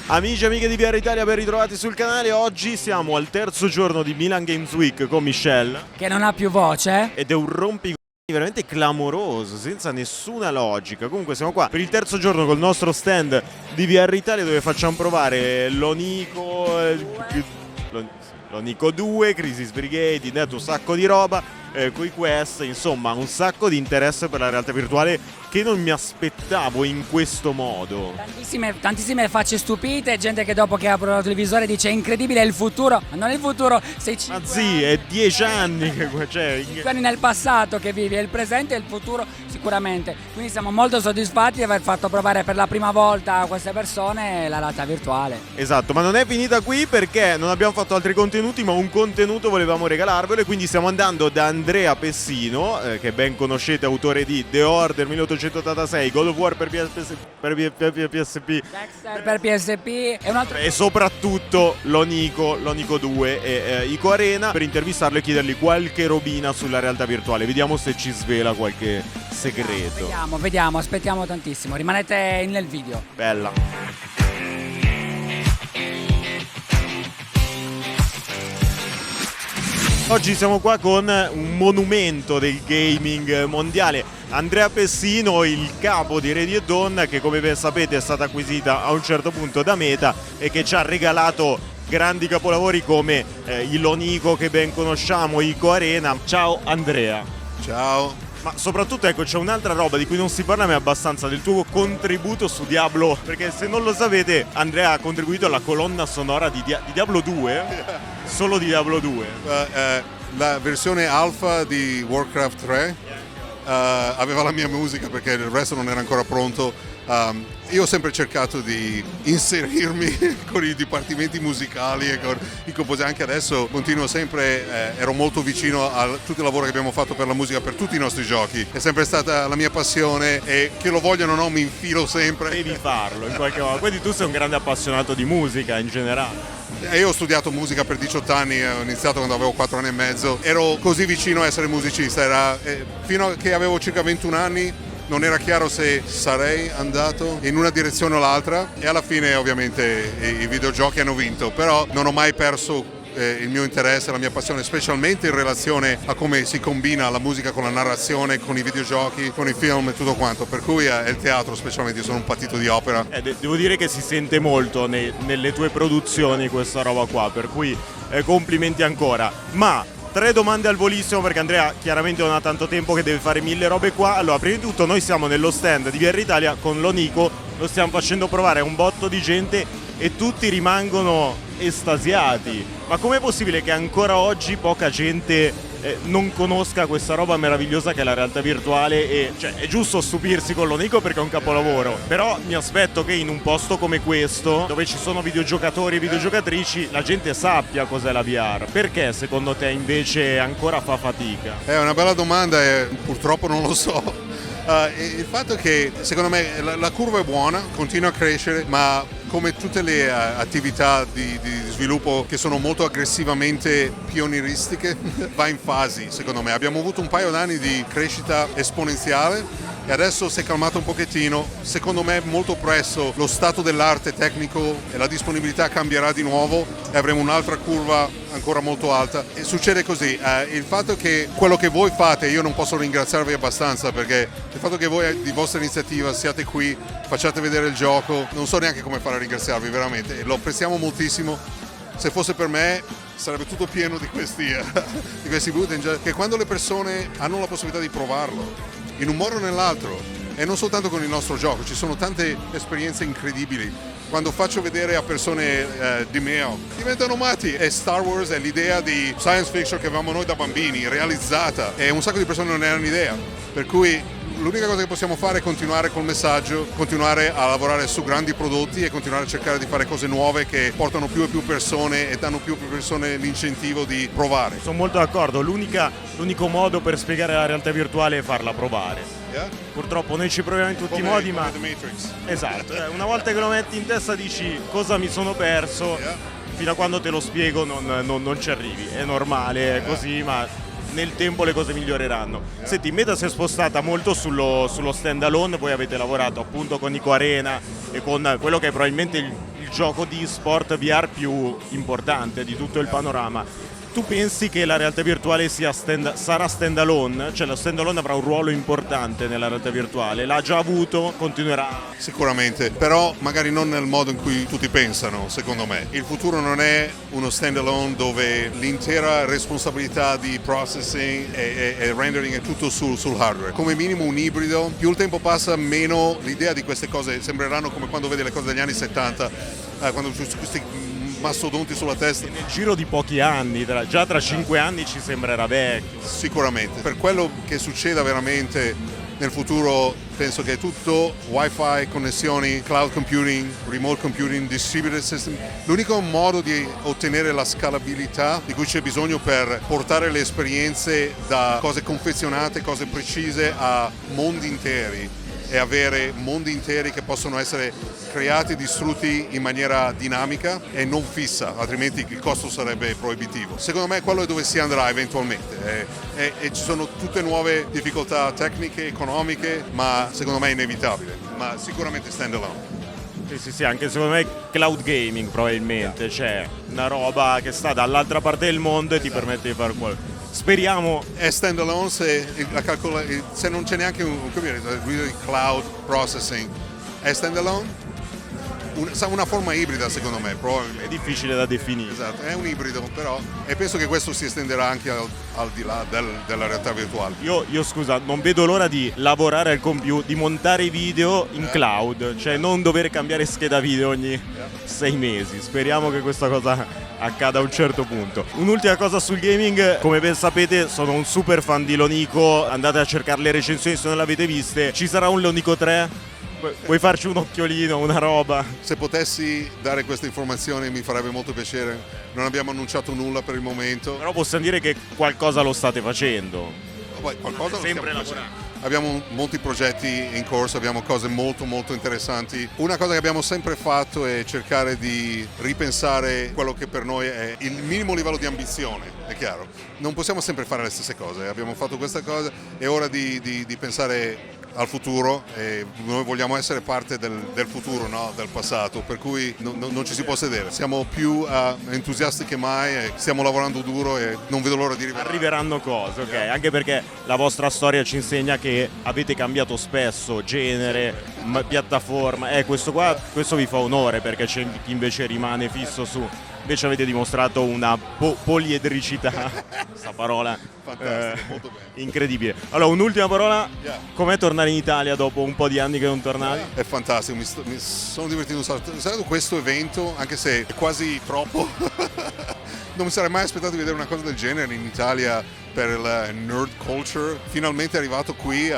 Amici e amiche di VR Italia, ben ritrovati sul canale. Oggi siamo al terzo giorno di Milan Games Week con Michelle, che non ha più voce ed è un rompicoglioni veramente clamoroso, senza nessuna logica. Comunque siamo qua per il terzo giorno col nostro stand di VR Italia, dove facciamo provare l'Onico 2, Crisis Brigade, Net, un sacco di roba, coi quest, insomma un sacco di interesse per la realtà virtuale che non mi aspettavo in questo modo. tantissime facce stupite, gente che dopo che ha provato il visore dice incredibile, è il futuro, ma non è il futuro, sei 5 Ma sì, è 10 anni che c'è. 5 anni nel passato che vivi, è il presente e il futuro sicuramente, quindi siamo molto soddisfatti di aver fatto provare per la prima volta a queste persone la realtà virtuale. Esatto, ma non è finita qui, perché non abbiamo fatto altri contenuti, ma un contenuto volevamo regalarvelo, e quindi stiamo andando da Andrea Pessino, che ben conoscete, autore di The Order 1886, God of War per PSP, Dexter per PSP e un altro, e soprattutto l'Onico 2 e Ico Arena, per intervistarlo e chiedergli qualche robina sulla realtà virtuale. Vediamo se ci svela qualche segreto. Vediamo, aspettiamo tantissimo, rimanete nel video. Bella. Oggi siamo qua con un monumento del gaming mondiale, Andrea Pessino, il capo di Ready & Dawn, che come ben sapete è stata acquisita a un certo punto da Meta e che ci ha regalato grandi capolavori come l'Onico che ben conosciamo, Ico Arena. Ciao Andrea. Ciao. Ma soprattutto, ecco, c'è un'altra roba di cui non si parla mai abbastanza, del tuo contributo su Diablo, perché se non lo sapete Andrea ha contribuito alla colonna sonora di Diablo 2, solo di Diablo 2. La versione alfa di Warcraft 3 aveva la mia musica perché il resto non era ancora pronto. Io ho sempre cercato di inserirmi con i dipartimenti musicali e con i compositori. Anche adesso continuo sempre, ero molto vicino a tutto il lavoro che abbiamo fatto per la musica per tutti i nostri giochi. È sempre stata la mia passione e che lo vogliano o no mi infilo sempre. Devi farlo in qualche modo. Quindi tu sei un grande appassionato di musica in generale. Io ho studiato musica per 18 anni, ho iniziato quando avevo 4 anni e mezzo. Ero così vicino a essere musicista, fino a che avevo circa 21 anni. Non era chiaro se sarei andato in una direzione o l'altra, e alla fine ovviamente i videogiochi hanno vinto, però non ho mai perso il mio interesse, la mia passione, specialmente in relazione a come si combina la musica con la narrazione, con i videogiochi, con i film e tutto quanto, per cui è il teatro specialmente. Io sono un patito di opera. Devo dire che si sente molto nelle tue produzioni questa roba qua, per cui complimenti ancora. Ma 3 domande al volissimo, perché Andrea chiaramente non ha tanto tempo, che deve fare 1000 robe qua. Allora, prima di tutto noi siamo nello stand di VR Italia con l'Onico, lo stiamo facendo provare a un botto di gente e tutti rimangono estasiati. Ma com'è possibile che ancora oggi poca gente non conosca questa roba meravigliosa che è la realtà virtuale? E cioè, è giusto stupirsi con l'Onico perché è un capolavoro, però mi aspetto che in un posto come questo, dove ci sono videogiocatori e videogiocatrici, la gente sappia cos'è la VR. Perché secondo te invece ancora fa fatica? È una bella domanda e purtroppo non lo so. Il fatto è che secondo me la curva è buona, continua a crescere, ma come tutte le attività di sviluppo che sono molto aggressivamente pionieristiche, va in fasi secondo me. Abbiamo avuto un paio d'anni di crescita esponenziale e adesso si è calmato un pochettino. Secondo me molto presto lo stato dell'arte tecnico e la disponibilità cambierà di nuovo e avremo un'altra curva ancora molto alta. E succede così. Il fatto che quello che voi fate, io non posso ringraziarvi abbastanza, perché il fatto che voi di vostra iniziativa siate qui, facciate vedere il gioco, non so neanche come fare a ringraziarvi, veramente, lo apprezziamo moltissimo. Se fosse per me sarebbe tutto pieno di questi booth, che quando le persone hanno la possibilità di provarlo in un modo o nell'altro, e non soltanto con il nostro gioco, ci sono tante esperienze incredibili. Quando faccio vedere a persone di Meo, diventano matti. E Star Wars è l'idea di science fiction che avevamo noi da bambini, realizzata, e un sacco di persone non ne hanno idea. Per cui l'unica cosa che possiamo fare è continuare col messaggio, continuare a lavorare su grandi prodotti e continuare a cercare di fare cose nuove che portano più e più persone e danno più e più persone l'incentivo di provare. Sono molto d'accordo, l'unico modo per spiegare la realtà virtuale è farla provare. Yeah? Purtroppo noi ci proviamo in tutti i modi, ma The Matrix. esatto, una volta che lo metti in testa dici cosa mi sono perso, fino a quando te lo spiego non ci arrivi, è normale, è così, ma nel tempo le cose miglioreranno. Senti, Meta si è spostata molto sullo stand alone, voi avete lavorato appunto con Ico Arena e con quello che è probabilmente il gioco di sport VR più importante di tutto il panorama. Tu pensi che la realtà virtuale sarà stand-alone? Cioè lo stand-alone avrà un ruolo importante nella realtà virtuale? L'ha già avuto? Continuerà? Sicuramente, però magari non nel modo in cui tutti pensano, secondo me. Il futuro non è uno stand-alone dove l'intera responsabilità di processing e rendering è tutto sul hardware. Come minimo un ibrido, più il tempo passa meno l'idea di queste cose sembreranno come quando vedi le cose degli anni 70, quando questi mastodonti sulla testa. Nel giro di pochi anni, già tra 5 anni ci sembrerà vecchio. Sicuramente. Per quello che succeda veramente nel futuro penso che tutto wifi, connessioni, cloud computing, remote computing, distributed system, l'unico modo di ottenere la scalabilità di cui c'è bisogno per portare le esperienze da cose confezionate, cose precise a mondi interi e avere mondi interi che possono essere creati e distrutti in maniera dinamica e non fissa, altrimenti il costo sarebbe proibitivo. Secondo me quello è dove si andrà eventualmente e ci sono tutte nuove difficoltà tecniche, economiche, ma secondo me è inevitabile, ma sicuramente stand alone. Sì, anche secondo me cloud gaming probabilmente, c'è una roba che sta dall'altra parte del mondo e ti permette di fare qualcosa. Speriamo. È stand alone se non c'è neanche un cloud processing. È stand alone? Una forma ibrida secondo me, probabilmente. È difficile da definire. Esatto, è un ibrido però e penso che questo si estenderà anche al di là della realtà virtuale. Io scusa, non vedo l'ora di lavorare al computer, di montare i video in cloud, cioè non dover cambiare scheda video ogni 6 mesi. Speriamo che questa cosa accada a un certo punto. Un'ultima cosa sul gaming, come ben sapete sono un super fan di Lonico, andate a cercare le recensioni se non l'avete viste. Ci sarà un Lonico 3? Vuoi farci un occhiolino, una roba? Se potessi dare queste informazioni mi farebbe molto piacere, non abbiamo annunciato nulla per il momento. Però possiamo dire che qualcosa lo state facendo. Poi qualcosa lo Sempre stiamo lavorando. facendo. Abbiamo molti progetti in corso, abbiamo cose molto molto interessanti. Una cosa che abbiamo sempre fatto è cercare di ripensare quello che per noi è il minimo livello di ambizione, è chiaro. Non possiamo sempre fare le stesse cose, abbiamo fatto questa cosa, è ora di pensare al futuro e noi vogliamo essere parte del futuro, no? Del passato, per cui non ci si può sedere. Siamo più entusiasti che mai e stiamo lavorando duro e non vedo l'ora di rivelare. Arriveranno cose, ok, anche perché la vostra storia ci insegna che avete cambiato spesso genere, piattaforma, questo vi fa onore perché c'è chi invece rimane fisso su. Invece avete dimostrato una poliedricità, questa parola molto bene. incredibile. Allora, un'ultima parola, com'è tornare in Italia dopo un po' di anni che non tornavi? È fantastico, mi sono divertito un sacco. È stato questo evento, anche se è quasi troppo, non mi sarei mai aspettato di vedere una cosa del genere in Italia per la nerd culture. Finalmente è arrivato qui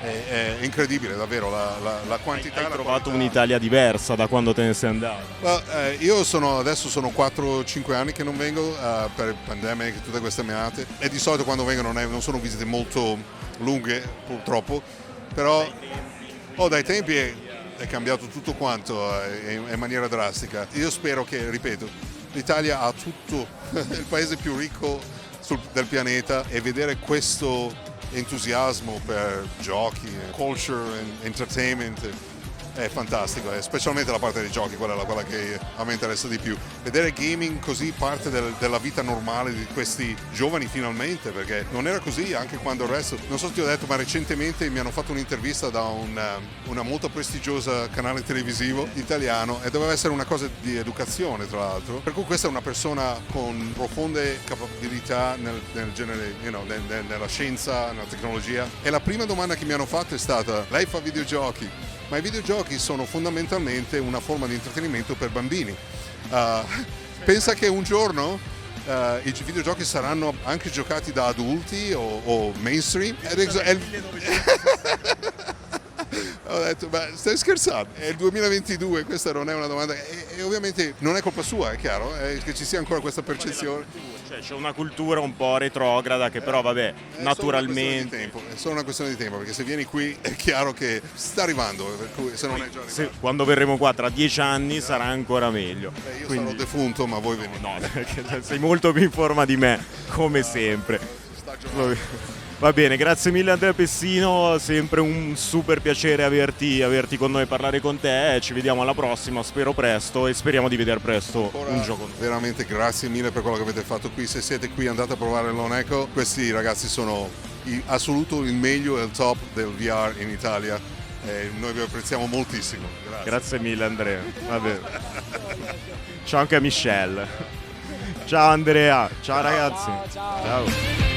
è incredibile davvero la quantità. Hai trovato un'Italia diversa da quando te ne sei andato? Io adesso sono 4-5 anni che non vengo per pandemia e tutte queste menate e di solito quando vengo non sono visite molto lunghe purtroppo, però dai tempi è cambiato tutto quanto in maniera drastica. Io spero che, ripeto, l'Italia ha tutto, il paese più ricco del pianeta e vedere questo entusiasmo per giochi, culture, entertainment è fantastico, specialmente la parte dei giochi, quella che a me interessa di più. Vedere gaming così parte della vita normale di questi giovani finalmente, perché non era così anche quando il resto, non so se ti ho detto, ma recentemente mi hanno fatto un'intervista da una molto prestigiosa canale televisivo italiano e doveva essere una cosa di educazione tra l'altro, per cui questa è una persona con profonde capabilità nel genere, nella scienza, nella tecnologia, e la prima domanda che mi hanno fatto è stata: lei fa videogiochi? Ma i videogiochi sono fondamentalmente una forma di intrattenimento per bambini. Pensa che un giorno i videogiochi saranno anche giocati da adulti o mainstream? Ho detto, ma stai scherzando? È il 2022, questa non è una domanda e ovviamente non è colpa sua, è chiaro, è che ci sia ancora questa percezione. Cioè, c'è una cultura un po' retrograda che però vabbè, naturalmente. È solo una questione di tempo, perché se vieni qui è chiaro che sta arrivando, per cui se non è già arrivato. Quando verremo qua tra 10 anni sarà ancora meglio. Io sarò defunto, ma voi venite. No, perché sei molto più in forma di me, come sempre. Va bene, grazie mille Andrea Pessino, sempre un super piacere averti con noi, parlare con te, ci vediamo alla prossima, spero presto e speriamo di vedere presto un gioco. Veramente grazie mille per quello che avete fatto qui, se siete qui andate a provare l'Oneco, questi ragazzi sono assoluto il meglio e il top del VR in Italia e noi vi apprezziamo moltissimo. Grazie mille Andrea. Vabbè. Ciao anche a Michelle. Ciao Andrea, ciao ragazzi. Ciao. Ciao.